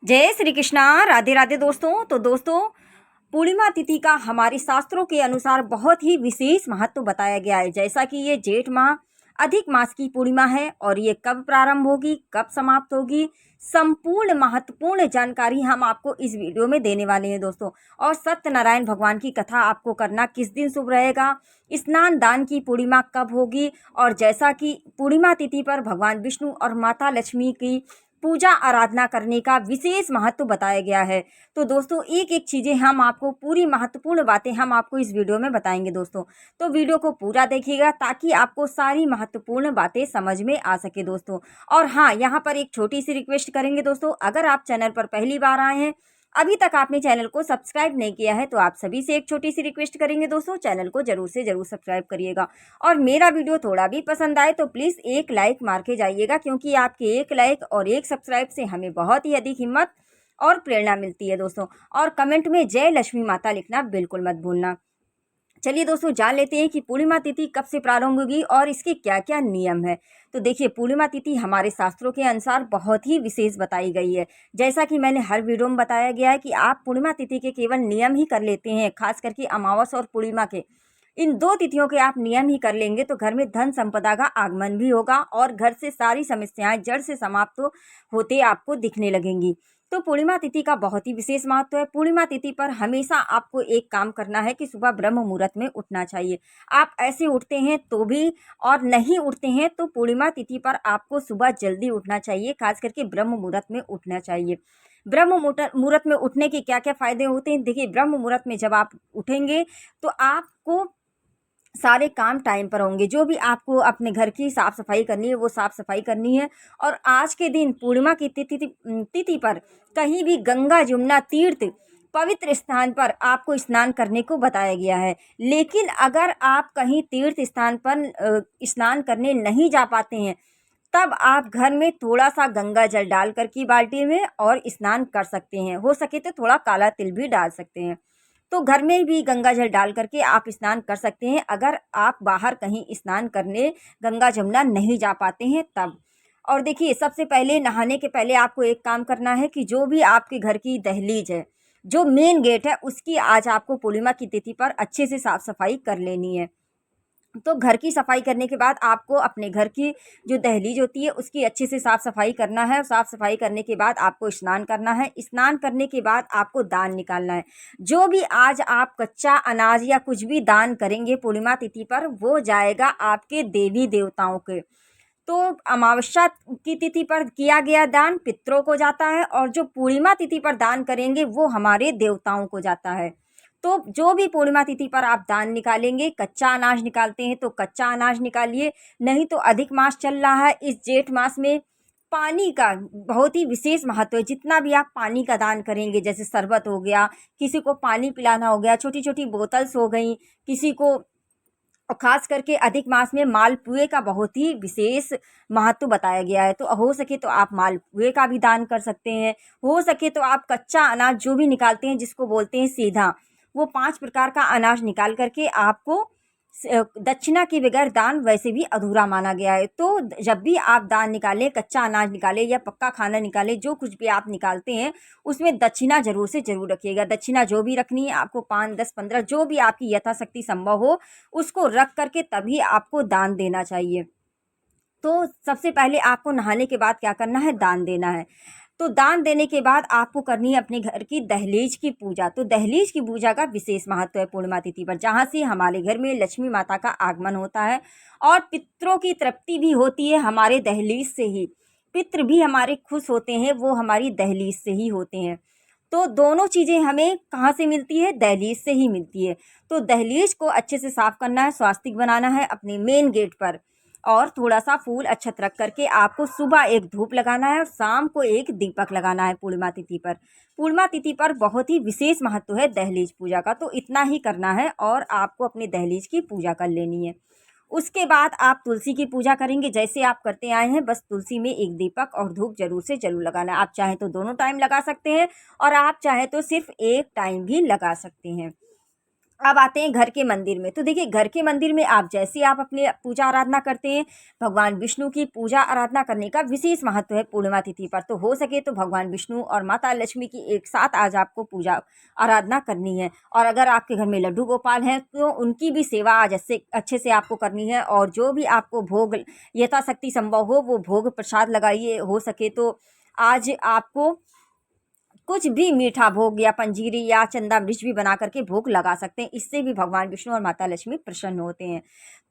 जय श्री कृष्णा। राधे राधे दोस्तों। तो दोस्तों, पूर्णिमा तिथि का हमारे शास्त्रों के अनुसार बहुत ही विशेष महत्व बताया गया है। जैसा कि ये जेठ माह अधिक मास की पूर्णिमा है और ये कब प्रारंभ होगी, कब समाप्त होगी, संपूर्ण महत्वपूर्ण जानकारी हम आपको इस वीडियो में देने वाले हैं दोस्तों। और सत्यनारायण भगवान की कथा आपको करना किस दिन शुभ रहेगा, स्नान दान की पूर्णिमा कब होगी, और जैसा कि पूर्णिमा तिथि पर भगवान विष्णु और माता लक्ष्मी की पूजा आराधना करने का विशेष महत्व बताया गया है। तो दोस्तों, एक एक चीज़ें हम आपको, पूरी महत्वपूर्ण बातें हम आपको इस वीडियो में बताएंगे दोस्तों। तो वीडियो को पूरा देखिएगा ताकि आपको सारी महत्वपूर्ण बातें समझ में आ सके दोस्तों। और हाँ, यहाँ पर एक छोटी सी रिक्वेस्ट करेंगे दोस्तों, अगर आप चैनल पर पहली बार आए हैं, अभी तक आपने चैनल को सब्सक्राइब नहीं किया है, तो आप सभी से एक छोटी सी रिक्वेस्ट करेंगे दोस्तों, चैनल को जरूर से जरूर सब्सक्राइब करिएगा। और मेरा वीडियो थोड़ा भी पसंद आए तो प्लीज़ एक लाइक मार के जाइएगा, क्योंकि आपके एक लाइक और एक सब्सक्राइब से हमें बहुत ही अधिक हिम्मत और प्रेरणा मिलती है दोस्तों। और कमेंट में जय लक्ष्मी माता लिखना बिल्कुल मत भूलना। चलिए दोस्तों, जान लेते हैं कि पूर्णिमा तिथि कब से प्रारंभ होगी और इसके क्या क्या नियम है। तो देखिए, पूर्णिमा तिथि हमारे शास्त्रों के अनुसार बहुत ही विशेष बताई गई है। जैसा कि मैंने हर वीडियो में बताया गया है कि आप पूर्णिमा तिथि के केवल नियम ही कर लेते हैं, खास करके अमावस और पूर्णिमा के इन दो तिथियों के आप नियम ही कर लेंगे तो घर में धन संपदा का आगमन भी होगा और घर से सारी समस्याएं जड़ से समाप्त होते आपको दिखने लगेंगी। तो पूर्णिमा तिथि का बहुत ही विशेष महत्व है। पूर्णिमा तिथि पर हमेशा आपको एक काम करना है कि सुबह ब्रह्म मुहूर्त में उठना चाहिए। आप ऐसे उठते हैं तो भी, और नहीं उठते हैं तो पूर्णिमा तिथि पर आपको सुबह जल्दी उठना चाहिए, खास करके ब्रह्म मुहूर्त में उठना चाहिए। ब्रह्म मुहूर्त में उठने के क्या क्या फायदे होते हैं, देखिए, ब्रह्म मुहूर्त में जब आप उठेंगे तो आपको सारे काम टाइम पर होंगे। जो भी आपको अपने घर की साफ़ सफाई करनी है वो साफ़ सफाई करनी है। और आज के दिन पूर्णिमा की तिथि पर कहीं भी गंगा जमुना तीर्थ पवित्र स्थान पर आपको स्नान करने को बताया गया है। लेकिन अगर आप कहीं तीर्थ स्थान पर स्नान करने नहीं जा पाते हैं, तब आप घर में थोड़ा सा गंगा जल डाल कर की बाल्टी में और स्नान कर सकते हैं। हो सके तो थोड़ा काला तिल भी डाल सकते हैं। तो घर में भी गंगा जल डाल करके आप स्नान कर सकते हैं, अगर आप बाहर कहीं स्नान करने गंगा जमुना नहीं जा पाते हैं तब। और देखिए, सबसे पहले नहाने के पहले आपको एक काम करना है कि जो भी आपके घर की दहलीज है, जो मेन गेट है, उसकी आज आपको पूर्णिमा की तिथि पर अच्छे से साफ सफाई कर लेनी है। तो घर की सफाई करने के बाद आपको अपने घर की जो दहलीज होती है उसकी अच्छे से साफ़ सफाई करना है। साफ़ सफाई करने के बाद आपको स्नान करना है। स्नान करने के बाद आपको दान निकालना है। जो भी आज आप कच्चा अनाज या कुछ भी दान करेंगे पूर्णिमा तिथि पर, वो जाएगा आपके देवी देवताओं के। तो अमावस्या की तिथि पर किया गया दान पितरों को जाता है, और जो पूर्णिमा तिथि पर दान करेंगे वो हमारे देवताओं को जाता है। तो जो भी पूर्णिमा तिथि पर आप दान निकालेंगे, कच्चा अनाज निकालते हैं तो कच्चा अनाज निकालिए, नहीं तो अधिक मास चल रहा है इस जेठ मास में पानी का बहुत ही विशेष महत्व है। जितना भी आप पानी का दान करेंगे, जैसे शरबत हो गया, किसी को पानी पिलाना हो गया, छोटी छोटी बोतल्स हो गई, किसी को, और ख़ास करके अधिक मास में मालपुए का बहुत ही विशेष महत्व बताया गया है। तो हो सके तो आप मालपुए का भी दान कर सकते हैं। हो सके तो आप कच्चा अनाज जो भी निकालते हैं, जिसको बोलते हैं सीधा, वो 5 प्रकार का अनाज निकाल करके आपको दक्षिणा के बगैर दान वैसे भी अधूरा माना गया है। तो जब भी आप दान निकालें, कच्चा अनाज निकालें या पक्का खाना निकालें, जो कुछ भी आप निकालते हैं उसमें दक्षिणा ज़रूर से ज़रूर रखिएगा। दक्षिणा जो भी रखनी है आपको, 5, 10, 15, जो भी आपकी यथाशक्ति संभव हो, उसको रख करके तभी आपको दान देना चाहिए। तो सबसे पहले आपको नहाने के बाद क्या करना है, दान देना है। तो दान देने के बाद आपको करनी है अपने घर की दहलीज की पूजा। तो दहलीज की पूजा का विशेष महत्व है पूर्णिमा तिथि पर, जहाँ से हमारे घर में लक्ष्मी माता का आगमन होता है और पितरों की तृप्ति भी होती है हमारे दहलीज से ही। पितृ भी हमारे खुश होते हैं, वो हमारी दहलीज से ही होते हैं। तो दोनों चीज़ें हमें कहाँ से मिलती है, दहलीज से ही मिलती है। तो दहलीज को अच्छे से साफ़ करना है, स्वास्तिक बनाना है अपने मेन गेट पर, और थोड़ा सा फूल अक्षत रख करके आपको सुबह एक धूप लगाना है और शाम को एक दीपक लगाना है पूर्णिमा तिथि पर। पूर्णिमा तिथि पर बहुत ही विशेष महत्व है दहलीज पूजा का। तो इतना ही करना है और आपको अपने दहलीज की पूजा कर लेनी है। उसके बाद आप तुलसी की पूजा करेंगे, जैसे आप करते आए हैं, बस तुलसी में एक दीपक और धूप जरूर से जरूर लगाना है। आप चाहें तो दोनों टाइम लगा सकते हैं और आप चाहें तो सिर्फ एक टाइम भी लगा सकते हैं। अब आते हैं घर के मंदिर में। तो देखिए, घर के मंदिर में आप जैसे आप अपने पूजा आराधना करते हैं, भगवान विष्णु की पूजा आराधना करने का विशेष महत्व है पूर्णिमा तिथि पर। तो हो सके तो भगवान विष्णु और माता लक्ष्मी की एक साथ आज आपको पूजा आराधना करनी है। और अगर आपके घर में लड्डू गोपाल हैं तो उनकी भी सेवा आज अच्छे से आपको करनी है। और जो भी आपको भोग यथाशक्ति संभव हो वो भोग प्रसाद लगाइए। हो सके तो आज आपको कुछ भी मीठा भोग या पंजीरी या चंदा मिर्च भी बना करके भोग लगा सकते हैं। इससे भी भगवान विष्णु और माता लक्ष्मी प्रसन्न होते हैं।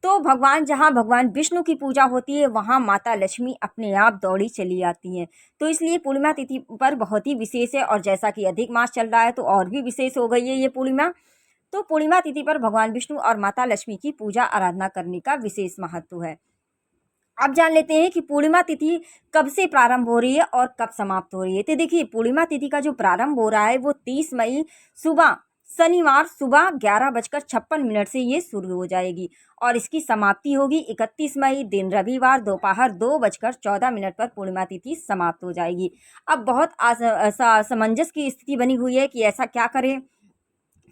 तो जहाँ भगवान विष्णु की पूजा होती है वहाँ माता लक्ष्मी अपने आप दौड़ी चली आती हैं। तो इसलिए पूर्णिमा तिथि पर बहुत ही विशेष है। और जैसा कि अधिक मास चल रहा है तो और भी विशेष हो गई है ये पूर्णिमा। तो पूर्णिमा तिथि पर भगवान विष्णु और माता लक्ष्मी की पूजा आराधना करने का विशेष महत्व है। अब जान लेते हैं कि पूर्णिमा तिथि कब से प्रारंभ हो रही है और कब समाप्त हो रही है। तो देखिए, पूर्णिमा तिथि का जो प्रारंभ हो रहा है वो 30 मई सुबह, शनिवार सुबह 11:56 से ये शुरू हो जाएगी। और इसकी समाप्ति होगी 31 मई दिन रविवार दोपहर 2:14 पर पूर्णिमा तिथि समाप्त हो जाएगी। अब बहुत असमंजस की स्थिति बनी हुई है कि ऐसा क्या करें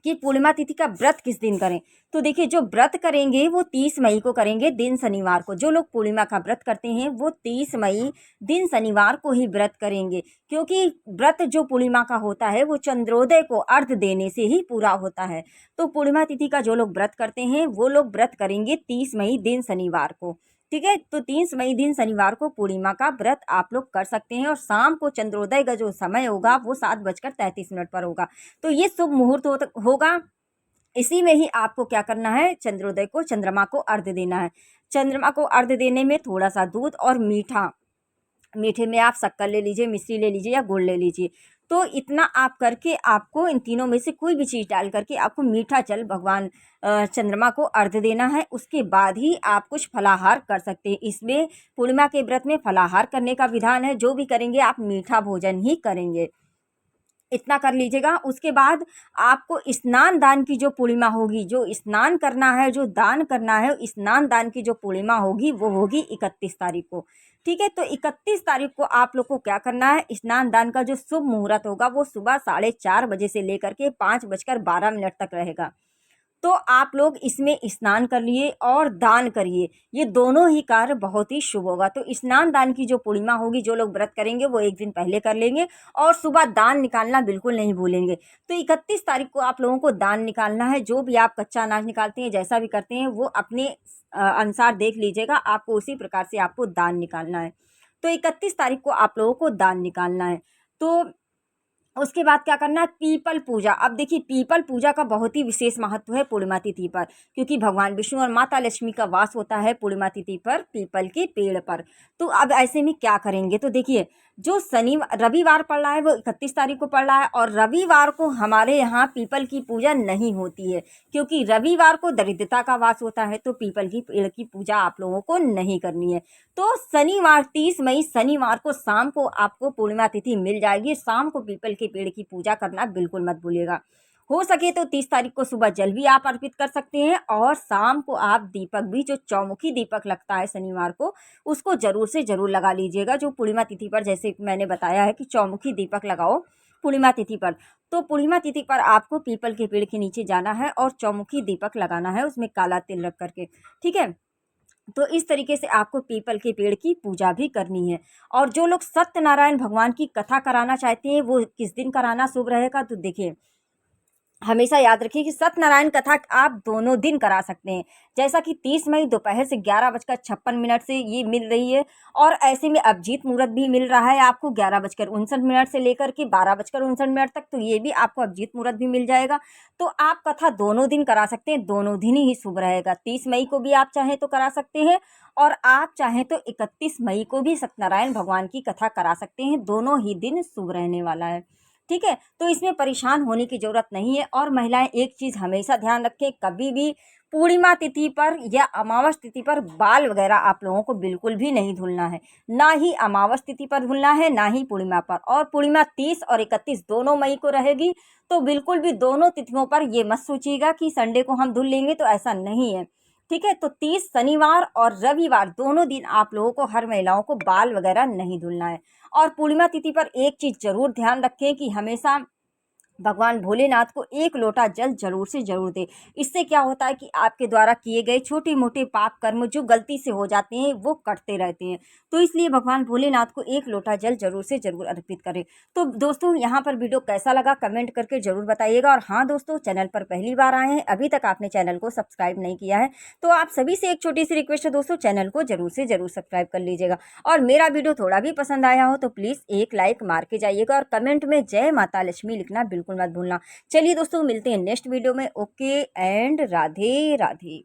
कि पूर्णिमा तिथि का व्रत किस दिन करें। तो देखिए, जो व्रत करेंगे वो 30 मई को करेंगे, दिन शनिवार को। जो लोग पूर्णिमा का व्रत करते हैं वो 30 मई दिन शनिवार को ही व्रत करेंगे, क्योंकि व्रत जो पूर्णिमा का होता है वो चंद्रोदय को अर्घ देने से ही पूरा होता है। तो पूर्णिमा तिथि का जो लोग व्रत करते हैं वो लोग व्रत करेंगे 30 मई दिन शनिवार को। ठीक है, तो 30 मई दिन शनिवार को पूर्णिमा का व्रत आप लोग कर सकते हैं। और शाम को चंद्रोदय का जो समय होगा वो 7:33 पर होगा। तो ये शुभ मुहूर्त होगा। इसी में ही आपको क्या करना है, चंद्रोदय को चंद्रमा को अर्घ्य देना है। चंद्रमा को अर्घ्य देने में थोड़ा सा दूध और मीठे में आप शक्कर ले लीजिए, मिश्री ले लीजिए या गुड़ ले लीजिए। तो इतना आप करके आपको इन तीनों में से कोई भी चीज़ डाल करके आपको मीठा जल भगवान चंद्रमा को अर्घ्य देना है। उसके बाद ही आप कुछ फलाहार कर सकते हैं। इसमें पूर्णिमा के व्रत में फलाहार करने का विधान है। जो भी करेंगे आप मीठा भोजन ही करेंगे। इतना कर लीजिएगा। उसके बाद आपको स्नान दान की जो पूर्णिमा होगी, जो स्नान करना है, जो दान करना है, स्नान दान की जो पूर्णिमा होगी वो होगी 31 तारीख को। ठीक है, तो 31 तारीख को आप लोग को क्या करना है, स्नान दान का जो शुभ मुहूर्त होगा वो सुबह 4:30 से लेकर के 5:12 तक रहेगा। तो आप लोग इसमें स्नान कर लिए और दान करिए। ये दोनों ही कार्य बहुत ही शुभ होगा। तो स्नान दान की जो पूर्णिमा होगी, जो लोग व्रत करेंगे वो एक दिन पहले कर लेंगे और सुबह दान निकालना बिल्कुल नहीं भूलेंगे। तो 31 तारीख को आप लोगों को दान निकालना है। जो भी आप कच्चा अनाज निकालते हैं, जैसा भी करते हैं, वो अपने अनुसार देख लीजिएगा। आपको उसी प्रकार से आपको दान निकालना है। तो 31 तारीख को आप लोगों को दान निकालना है। तो उसके बाद क्या करना है, पीपल पूजा। अब देखिए, पीपल पूजा का बहुत ही विशेष महत्व है पूर्णिमा तिथि पर, क्योंकि भगवान विष्णु और माता लक्ष्मी का वास होता है पूर्णिमा तिथि पर पीपल के पेड़ पर। तो अब ऐसे में क्या करेंगे, तो देखिए, जो रविवार पड़ रहा है वो 31 तारीख को पड़ रहा है। और रविवार को हमारे यहाँ पीपल की पूजा नहीं होती है, क्योंकि रविवार को दरिद्रता का वास होता है। तो पीपल की पेड़ की पूजा आप लोगों को नहीं करनी है। तो शनिवार 30 मई शनिवार को शाम को आपको पूर्णिमा तिथि मिल जाएगी। शाम को पीपल के पेड़ की पूजा करना बिल्कुल मत भूलिएगा। हो सके तो 30 तारीख को सुबह जल भी आप अर्पित कर सकते हैं। और शाम को आप दीपक भी, जो चौमुखी दीपक लगता है शनिवार को, उसको जरूर से जरूर लगा लीजिएगा। जो पूर्णिमा तिथि पर, जैसे मैंने बताया है कि चौमुखी दीपक लगाओ पूर्णिमा तिथि पर। तो पूर्णिमा तिथि पर आपको पीपल के पेड़ के नीचे जाना है और चौमुखी दीपक लगाना है, उसमें काला तिल रख करके। ठीक है, तो इस तरीके से आपको पीपल के पेड़ की पूजा भी करनी है। और जो लोग सत्यनारायण भगवान की कथा कराना चाहते हैं वो किस दिन कराना शुभ रहेगा, तो देखिए, हमेशा याद रखिए कि सत्यनारायण कथा आप दोनों दिन करा सकते हैं। जैसा कि 30 मई दोपहर से 11:56 से ये मिल रही है। और ऐसे में अभिजीत मुहूर्त भी मिल रहा है आपको 11:59 से लेकर के 12:59 तक। तो ये भी आपको अभिजीत मुहूर्त भी मिल जाएगा। तो आप कथा दोनों दिन करा सकते हैं, दोनों दिन ही शुभ रहेगा। 30 मई को भी आप चाहें तो करा सकते हैं और आप चाहें तो 31 मई को भी सत्यनारायण भगवान की कथा करा सकते हैं। दोनों ही दिन शुभ रहने वाला है। ठीक है, तो इसमें परेशान होने की ज़रूरत नहीं है। और महिलाएं एक चीज़ हमेशा ध्यान रखें, कभी भी पूर्णिमा तिथि पर या अमावस तिथि पर बाल वगैरह आप लोगों को बिल्कुल भी नहीं धुलना है। ना ही अमावस तिथि पर धुलना है, ना ही पूर्णिमा पर। और पूर्णिमा 30 और 31 दोनों मई को रहेगी। तो बिल्कुल भी दोनों तिथियों पर ये मत सोचिएगा कि संडे को हम धुल लेंगे, तो ऐसा नहीं है। ठीक है, तो 30 शनिवार और रविवार दोनों दिन आप लोगों को, हर महिलाओं को बाल वगैरह नहीं धुलना है। और पूर्णिमा तिथि पर एक चीज़ जरूर ध्यान रखें कि हमेशा भगवान भोलेनाथ को एक लोटा जल जरूर से जरूर दे। इससे क्या होता है कि आपके द्वारा किए गए छोटे मोटे पाप कर्म जो गलती से हो जाते हैं वो कटते रहते हैं। तो इसलिए भगवान भोलेनाथ को एक लोटा जल जरूर से जरूर अर्पित करें। तो दोस्तों यहाँ पर वीडियो कैसा लगा कमेंट करके जरूर बताइएगा। और हाँ दोस्तों, चैनल पर पहली बार आए हैं, अभी तक आपने चैनल को सब्सक्राइब नहीं किया है, तो आप सभी से एक छोटी सी रिक्वेस्ट है दोस्तों, चैनल को जरूर से जरूर सब्सक्राइब कर लीजिएगा। और मेरा वीडियो थोड़ा भी पसंद आया हो तो प्लीज़ एक लाइक मार के जाइएगा और कमेंट में जय माता लक्ष्मी लिखना बिल्कुल मत भूलना। चलिए दोस्तों, मिलते हैं नेक्स्ट वीडियो में। Okay and Radhe Radhe.